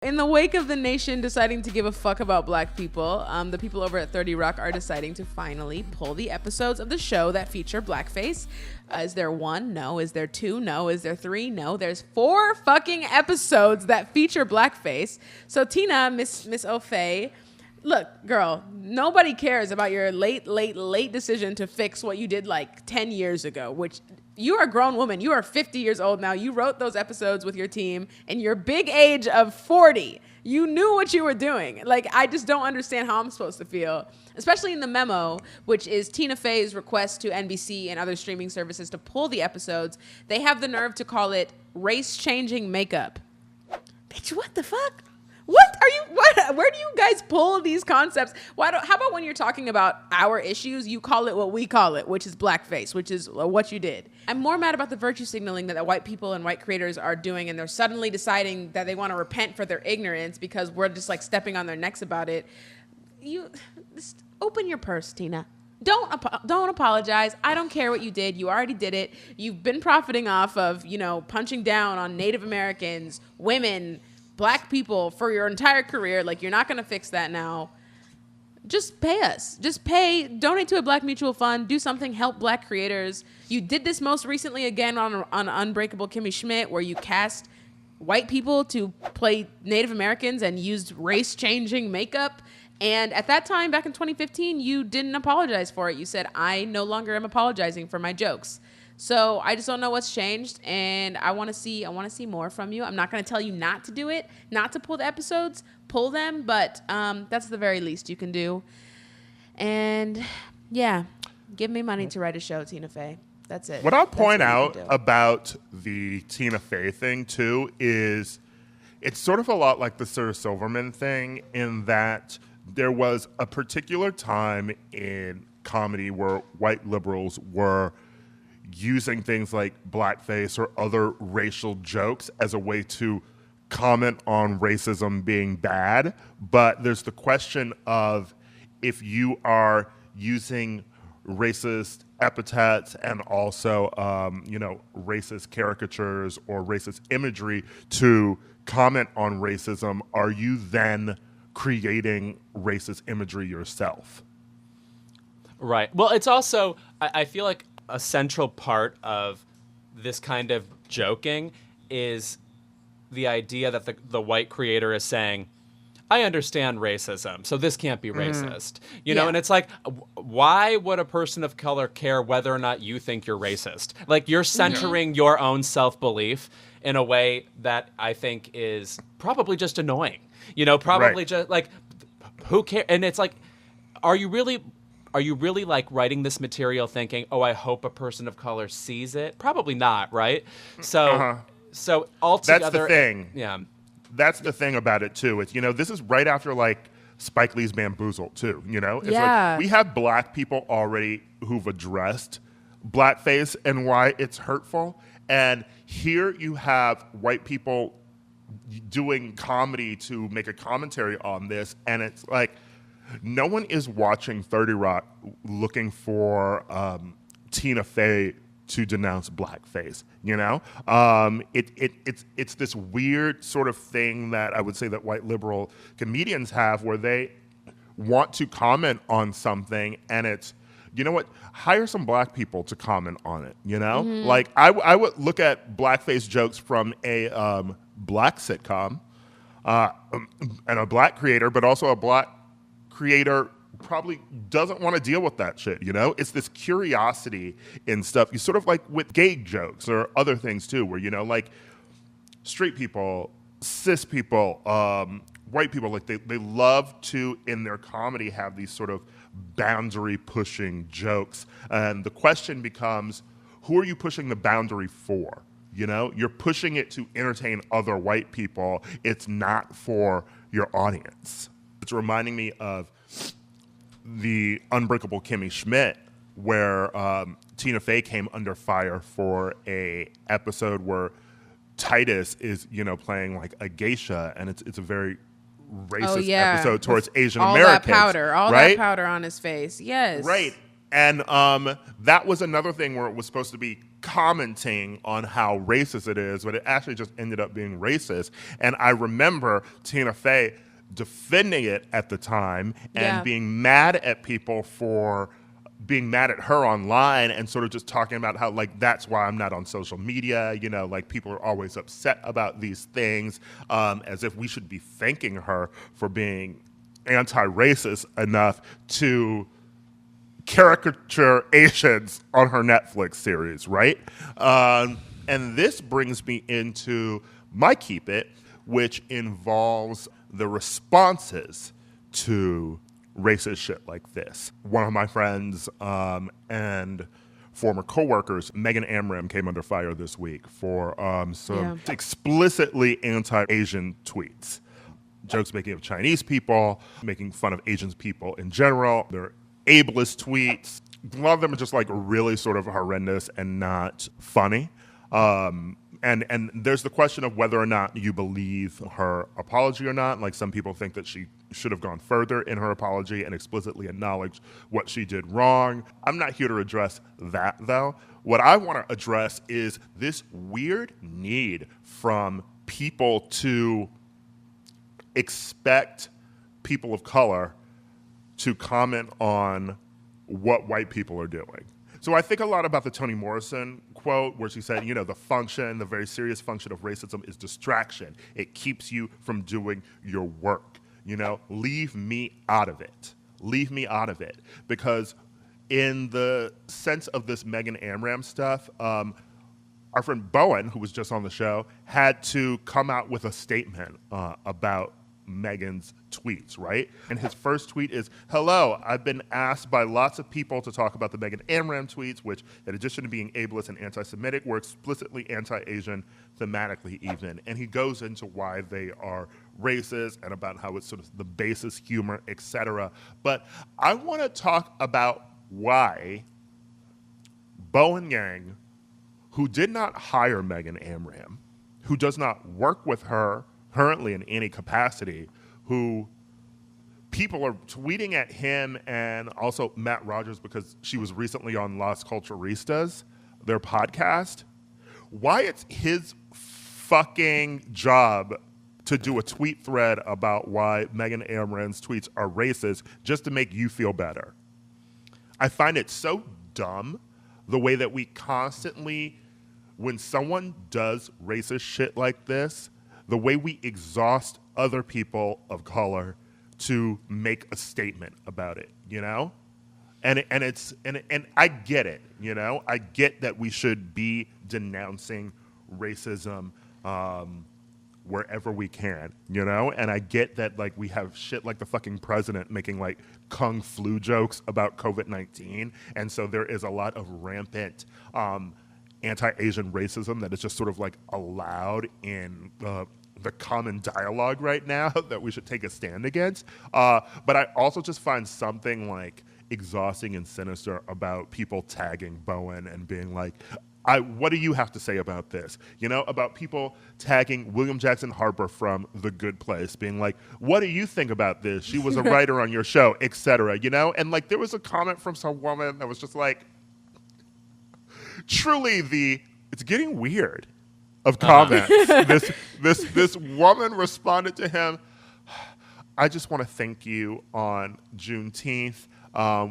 In the wake of the nation deciding to give a fuck about black people, the people over at 30 Rock are deciding to finally pull the episodes of the show that feature blackface. Is there one? No. Is there two? No. Is there three? No. There's 4 fucking episodes that feature blackface. So Tina, Miss O'Fay, look, girl, nobody cares about your late decision to fix what you did like 10 years ago, which you are a grown woman. You are 50 years old now. You wrote those episodes with your team in your big age of 40. You knew what you were doing. Like, I just don't understand how I'm supposed to feel, especially in the memo, which is Tina Fey's request to NBC and other streaming services to pull the episodes. They have the nerve to call it race-changing makeup. Bitch, what the fuck? Where do you guys pull these concepts? How about when you're talking about our issues, you call it what we call it, which is blackface, which is what you did. I'm more mad about the virtue signaling that white people and white creators are doing, and they're suddenly deciding that they want to repent for their ignorance because we're just like stepping on their necks about it. You just open your purse, Tina. Don't apologize. I don't care what you did. You already did it. You've been profiting off of, punching down on Native Americans, women, black people for your entire career. Like, you're not going to fix that now. Just pay us. Donate to a Black Mutual Fund, do something, help black creators. You did this most recently again on Unbreakable Kimmy Schmidt, where you cast white people to play Native Americans and used race-changing makeup. And at that time, back in 2015, you didn't apologize for it. You said, I no longer am apologizing for my jokes. So I just don't know what's changed, and I want to see more from you. I'm not going to tell you not to do it, not to pull the episodes, pull them, but that's the very least you can do. And yeah, give me money to write a show, Tina Fey. That's it. What I'll point out about the Tina Fey thing too is it's sort of a lot like the Sarah Silverman thing in that there was a particular time in comedy where white liberals were using things like blackface or other racial jokes as a way to comment on racism being bad. But there's the question of if you are using racist epithets and also, racist caricatures or racist imagery to comment on racism, are you then creating racist imagery yourself? Right. Well, it's also, I feel like a central part of this kind of joking is the idea that the white creator is saying, I understand racism, so this can't be racist. You know, and it's like, why would a person of color care whether or not you think you're racist? Like, you're centering your own self-belief in a way that I think is probably just annoying. Just like, who cares? And it's like, are you really like writing this material thinking, oh, I hope a person of color sees it? Probably not, right? So altogether, that's the thing. Yeah, that's the thing about it too. It's this is right after like Spike Lee's Bamboozled too. It's like we have black people already who've addressed blackface and why it's hurtful, and here you have white people doing comedy to make a commentary on this, and it's like, no one is watching 30 Rock looking for Tina Fey to denounce blackface. It's this weird sort of thing that I would say that white liberal comedians have, where they want to comment on something, and it's, you know what? Hire some black people to comment on it. Like I would look at blackface jokes from a black sitcom and a black creator, but also a black creator probably doesn't want to deal with that shit, It's this curiosity in stuff. You sort of like with gay jokes or other things too, where, like straight people, cis people, white people, like they love to, in their comedy, have these sort of boundary pushing jokes. And the question becomes, who are you pushing the boundary for? You're pushing it to entertain other white people. It's not for your audience. It's reminding me of the Unbreakable Kimmy Schmidt, where Tina Fey came under fire for a episode where Titus is, playing like a geisha, and it's a very racist episode towards Asian Americans. All that powder on his face. Yes. Right. And that was another thing where it was supposed to be commenting on how racist it is, but it actually just ended up being racist. And I remember Tina Fey defending it at the time and being mad at people for being mad at her online and sort of just talking about how, like, that's why I'm not on social media. You know, like, people are always upset about these things, as if we should be thanking her for being anti-racist enough to caricature Asians on her Netflix series, right? And this brings me into my Keep It, which involves the responses to racist shit like this. One of my friends and former coworkers, Megan Amram, came under fire this week for some explicitly anti-Asian tweets. Jokes making of Chinese people, making fun of Asian people in general. They're ableist tweets. A lot of them are just like really sort of horrendous and not funny. And there's the question of whether or not you believe her apology or not. Like, some people think that she should have gone further in her apology and explicitly acknowledged what she did wrong. I'm not here to address that, though. What I want to address is this weird need from people to expect people of color to comment on what white people are doing. So I think a lot about the Toni Morrison quote where she said, you know, the very serious function of racism is distraction. It keeps you from doing your work. You know, leave me out of it. Leave me out of it. Because in the sense of this Megan Amram stuff, our friend Bowen, who was just on the show, had to come out with a statement about Megan's tweets, right? And his first tweet is, "Hello, I've been asked by lots of people to talk about the Megan Amram tweets, which, in addition to being ableist and anti-Semitic, were explicitly anti-Asian, thematically even." And he goes into why they are racist and about how it's sort of the basis humor, etc. But I want to talk about why Bowen Yang, who did not hire Megan Amram, who does not work with her currently in any capacity, who people are tweeting at him and also Matt Rogers because she was recently on Las Culturistas, their podcast, why it's his fucking job to do a tweet thread about why Megan Amram's tweets are racist just to make you feel better. I find it so dumb the way that we constantly, when someone does racist shit like this, the way we exhaust other people of color to make a statement about it, you know? And I get it, you know? I get that we should be denouncing racism wherever we can, you know? And I get that, like, we have shit like the fucking president making, like, kung flu jokes about COVID-19, and so there is a lot of rampant anti-Asian racism that is just sort of, like, allowed in the common dialogue right now that we should take a stand against. But I also just find something, like, exhausting and sinister about people tagging Bowen and being like, what do you have to say about this? You know, about people tagging William Jackson Harper from The Good Place, being like, what do you think about this? She was a writer on your show, etc. You know? And, like, there was a comment from some woman that was just like, truly it's getting weird of comments. This woman responded to him, "I just want to thank you on Juneteenth,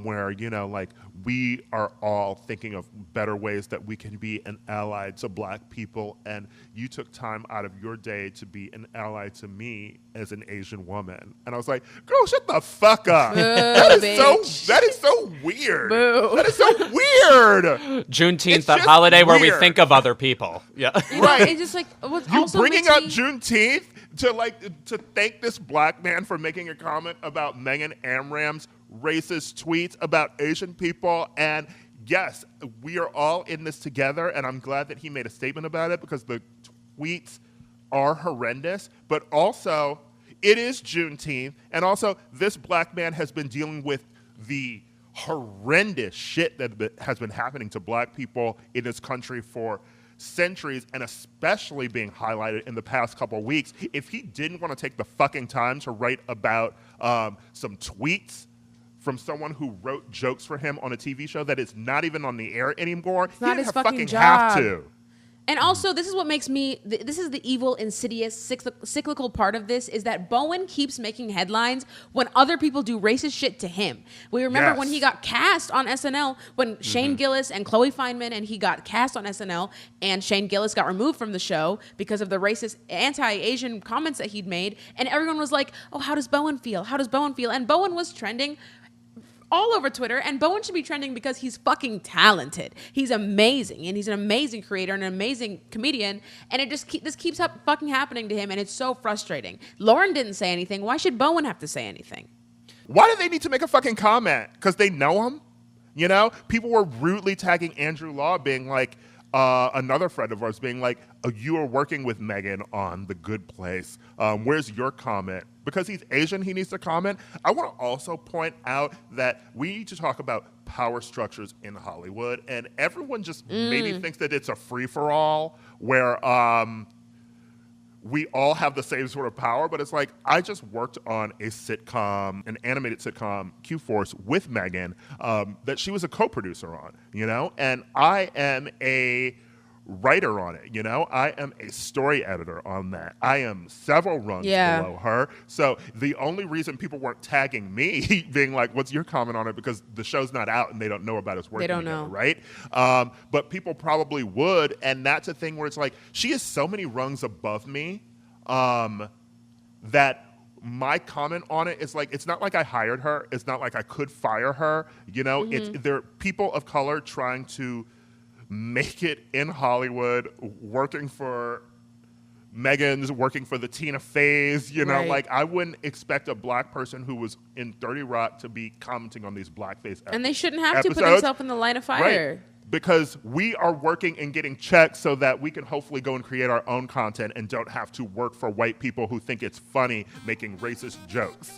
where, you know, like, we are all thinking of better ways that we can be an ally to Black people, and you took time out of your day to be an ally to me as an Asian woman." And I was like, girl, shut the fuck up. That is so weird. Boo. That is so weird. Juneteenth, It's that just holiday where we weird. think of other people. Yeah. You know, Right. it's just like what's You also bringing makes up me- Juneteenth to thank this Black man for making a comment about Megan Amram's racist tweets about Asian people. And yes, we are all in this together, and I'm glad that he made a statement about it because the tweets are horrendous. But also, it is Juneteenth, and also this Black man has been dealing with the horrendous shit that has been happening to Black people in this country for centuries, and especially being highlighted in the past couple of weeks. If he didn't want to take the fucking time to write about some tweets from someone who wrote jokes for him on a TV show that is not even on the air anymore. It's not he his didn't fucking have job. to. And also, this is what makes me, this is the evil, insidious, cyclical part of this, is that Bowen keeps making headlines when other people do racist shit to him. We remember when he got cast on SNL, when Shane Gillis and Chloe Fineman, and he got cast on SNL, and Shane Gillis got removed from the show because of the racist, anti-Asian comments that he'd made, and everyone was like, oh, how does Bowen feel? How does Bowen feel? And Bowen was trending all over Twitter, and Bowen should be trending because he's fucking talented. He's amazing, and he's an amazing creator and an amazing comedian, and it just this keeps fucking happening to him, and it's so frustrating. Lauren didn't say anything. Why should Bowen have to say anything? Why do they need to make a fucking comment? Because they know him? You know? People were rudely tagging Andrew Law, being like, another friend of ours being like, oh, you are working with Megan on The Good Place. Where's your comment? Because he's Asian, he needs to comment. I want to also point out that we need to talk about power structures in Hollywood, and everyone just maybe thinks that it's a free-for-all where we all have the same sort of power, but it's like, I just worked on a sitcom, an animated sitcom, Q-Force, with Megan, that she was a co-producer on, you know? And I am a writer on it, you know? I am a story editor on that. I am several rungs below her. So the only reason people weren't tagging me, being like, what's your comment on it? Because the show's not out and they don't know about us working together, right? But people probably would, and that's a thing where it's like, she is so many rungs above me that my comment on it is like, it's not like I hired her. It's not like I could fire her. You know, they're people of color trying to make it in Hollywood, working for Megan's, working for the Tina Feys, you know, like I wouldn't expect a black person who was in 30 Rock to be commenting on these blackface And they shouldn't have episodes. to put themselves in the line of fire. Right. Because we are working and getting checks so that we can hopefully go and create our own content and don't have to work for white people who think it's funny making racist jokes.